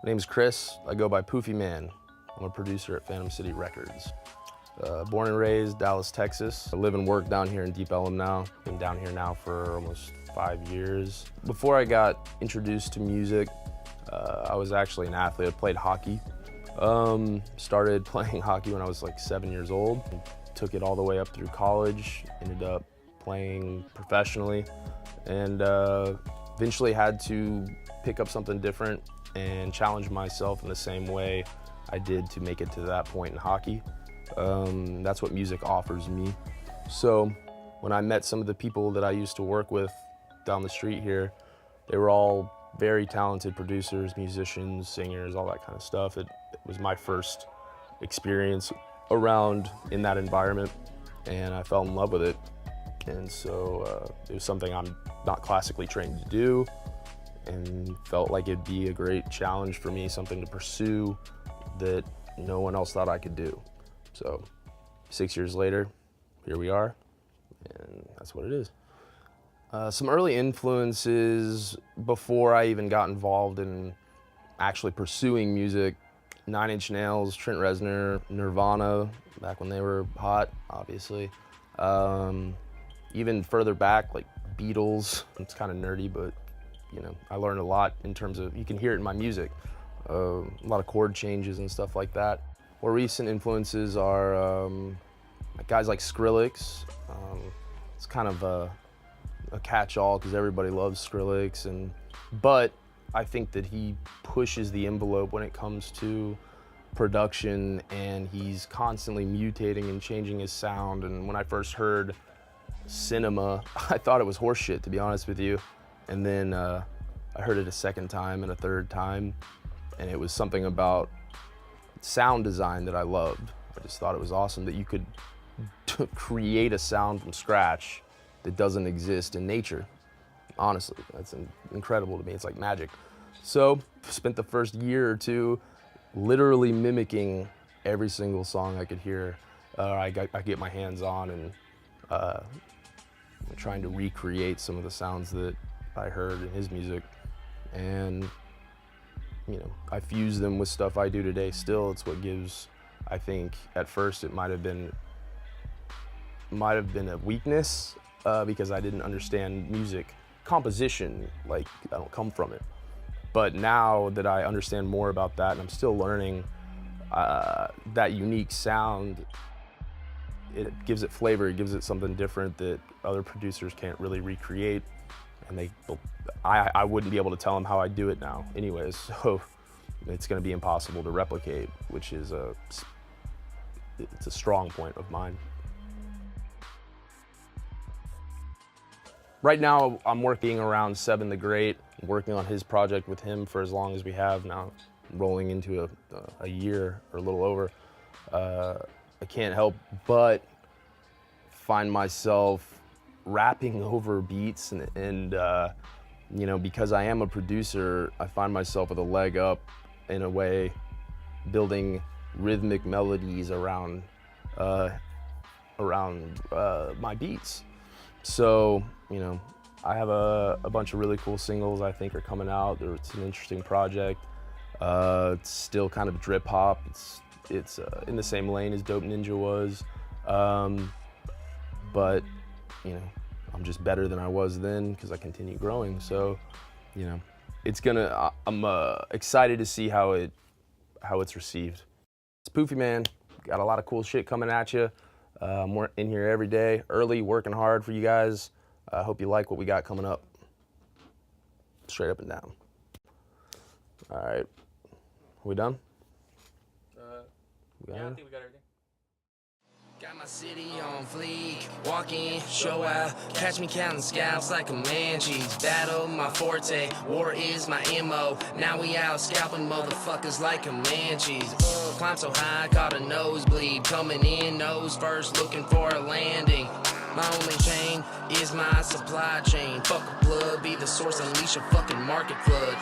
My name's Chris. I go by Poofy Man. I'm a producer at Phantom City Records. Born and raised Dallas, Texas. I live and work down here in Deep Ellum now. Been down here now for almost 5 years. Before I got introduced to music, I was actually an athlete. I played hockey. Started playing hockey when I was like 7 years old. Took it all the way up through college. Ended up playing professionally, and eventually had to pick up something different and challenge myself in the same way I did to make it to that point in hockey. That's what music offers me. So when I met some of the people that I used to work with down the street here, they were all very talented producers, musicians, singers, all that kind of stuff. It was my first experience around in that environment, and I fell in love with it. And so it was something I'm not classically trained to do, and felt like it'd be a great challenge for me, something to pursue that no one else thought I could do. So 6 years later, here we are, and that's what it is. Some early influences before I even got involved in actually pursuing music: 9 Inch Nails, Trent Reznor, Nirvana, back when they were hot, obviously. Even further back, like Beatles. It's kind of nerdy, but you know, I learned a lot in terms of, you can hear it in my music. A lot of chord changes and stuff like that. More recent influences are guys like Skrillex. It's kind of a catch-all because everybody loves Skrillex, but I think that he pushes the envelope when it comes to production, and he's constantly mutating and changing his sound. And when I first heard Cinema, I thought it was horseshit, to be honest with you. And then I heard it a second time and a third time, and it was something about sound design that I loved. I just thought it was awesome that you could create a sound from scratch that doesn't exist in nature. Honestly, that's incredible to me. It's like magic. So spent the first year or two literally mimicking every single song I could hear, I get my hands on, and trying to recreate some of the sounds that I heard in his music. And you know, I fuse them with stuff I do today still. It's what gives, I think, at first it might have been a weakness because I didn't understand music composition, like I don't come from it. But now that I understand more about that, and I'm still learning that unique sound, it gives it flavor, it gives it something different that other producers can't really recreate. And I wouldn't be able to tell them how I do it now anyways, so it's gonna be impossible to replicate, which is it's a strong point of mine. Right now, I'm working around Seven the Great, working on his project with him for as long as we have now, rolling into a year or a little over. I can't help but find myself rapping over beats, and you know, because I am a producer, I find myself with a leg up in a way, building rhythmic melodies around my beats. So, you know, I have a bunch of really cool singles I think are coming out. It's an interesting project. It's still kind of drip hop. It's in the same lane as Dope Ninja was, but you know, I'm just better than I was then because I continue growing. So, you know, I'm excited to see how it's received. It's Poofy Man. Got a lot of cool shit coming at you. I'm in here every day, early, working hard for you guys. I hope you like what we got coming up. Straight up and down. All right, we done? Yeah, I think we got everything. Got my city on fleek, walk in, show out, catch me counting scalps like Comanches. Battle my forte, war is my MO. Now we out scalping motherfuckers like Comanches. Climb so high, caught a nosebleed. Coming in nose first, looking for a landing. My only chain is my supply chain. Fuck a plug, be the source, unleash a fucking market flood.